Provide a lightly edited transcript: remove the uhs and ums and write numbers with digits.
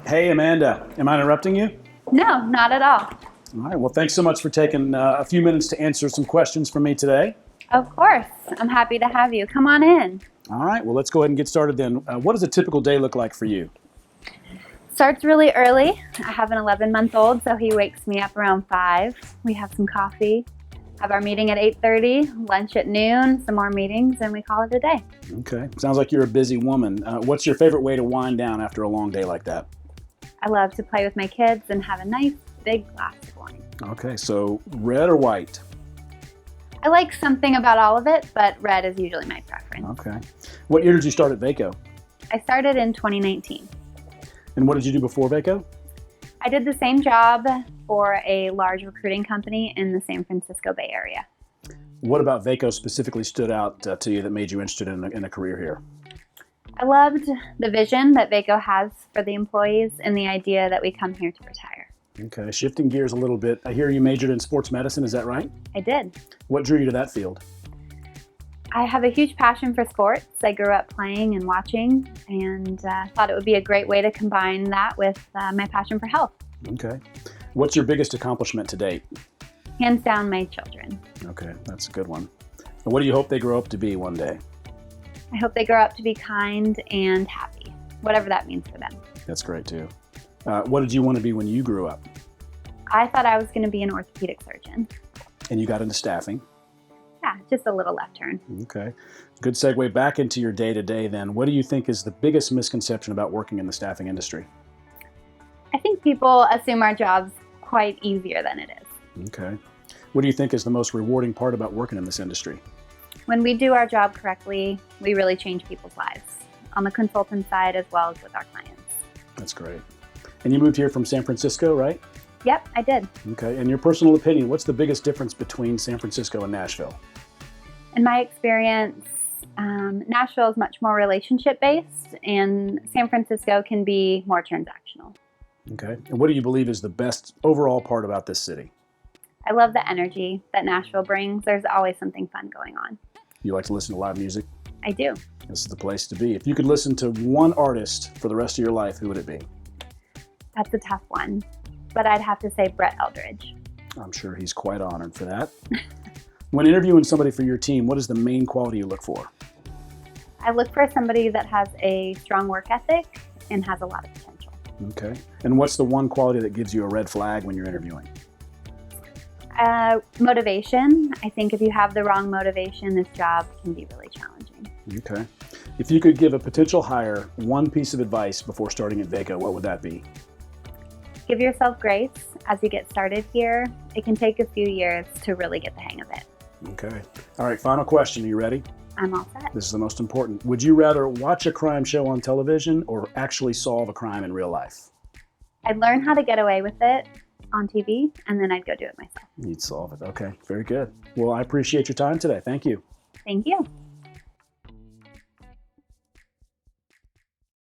Hey, Amanda, am I interrupting you? No, not at all. All right, well, thanks so much for taking a few minutes to answer some questions from me today. Of course. I'm happy to have you. Come on in. All right, well, let's go ahead and get started then. What does a typical day look like for you? Starts really early. I have an 11-month-old, so he wakes me up around 5. We have some coffee, have our meeting at 8:30, lunch at noon, some more meetings, and we call it a day. Okay, sounds like you're a busy woman. What's your favorite way to wind down after a long day like that? I love to play with my kids and have a nice big glass of wine. Okay, so red or white? I like something about all of it, but red is usually my preference. Okay. What year did you start at Vaco? I started in 2019. And what did you do before Vaco? I did the same job for a large recruiting company in the San Francisco Bay Area. What about Vaco specifically stood out to you that made you interested in a career here? I loved the vision that Vaco has for the employees and the idea that we come here to retire. Okay, shifting gears a little bit. I hear you majored in sports medicine, is that right? I did. What drew you to that field? I have a huge passion for sports. I grew up playing and watching and thought it would be a great way to combine that with my passion for health. Okay. What's your biggest accomplishment to date? Hands down, my children. Okay, that's a good one. And what do you hope they grow up to be one day? I hope they grow up to be kind and happy, whatever that means for them. That's great too. What did you want to be when you grew up? I thought I was going to be an orthopedic surgeon. And you got into staffing? Yeah, just a little left turn. Okay. Good segue back into your day-to-day then. What do you think is the biggest misconception about working in the staffing industry? I think people assume our job's quite easier than it is. Okay. What do you think is the most rewarding part about working in this industry? When we do our job correctly, we really change people's lives, on the consultant side as well as with our clients. That's great. And you moved here from San Francisco, right? Yep, I did. Okay. In your personal opinion, what's the biggest difference between San Francisco and Nashville? In my experience, Nashville is much more relationship-based, and San Francisco can be more transactional. Okay. And what do you believe is the best overall part about this city? I love the energy that Nashville brings. There's always something fun going on. You like to listen to live music? I do. This is the place to be. If you could listen to one artist for the rest of your life, who would it be? That's a tough one, but I'd have to say Brett Eldridge. I'm sure he's quite honored for that. When interviewing somebody for your team, what is the main quality you look for? I look for somebody that has a strong work ethic and has a lot of potential. Okay. And what's the one quality that gives you a red flag when you're interviewing? Motivation. I think if you have the wrong motivation, this job can be really challenging. Okay. If you could give a potential hire one piece of advice before starting at Vaco, what would that be? Give yourself grace as you get started here. It can take a few years to really get the hang of it. Okay. All right, final question. Are you ready? I'm all set. This is the most important. Would you rather watch a crime show on television or actually solve a crime in real life? I'd learn how to get away with it on TV, and then I'd go do it myself. You'd solve it. Okay, very good. Well, I appreciate your time today. Thank you. Thank you.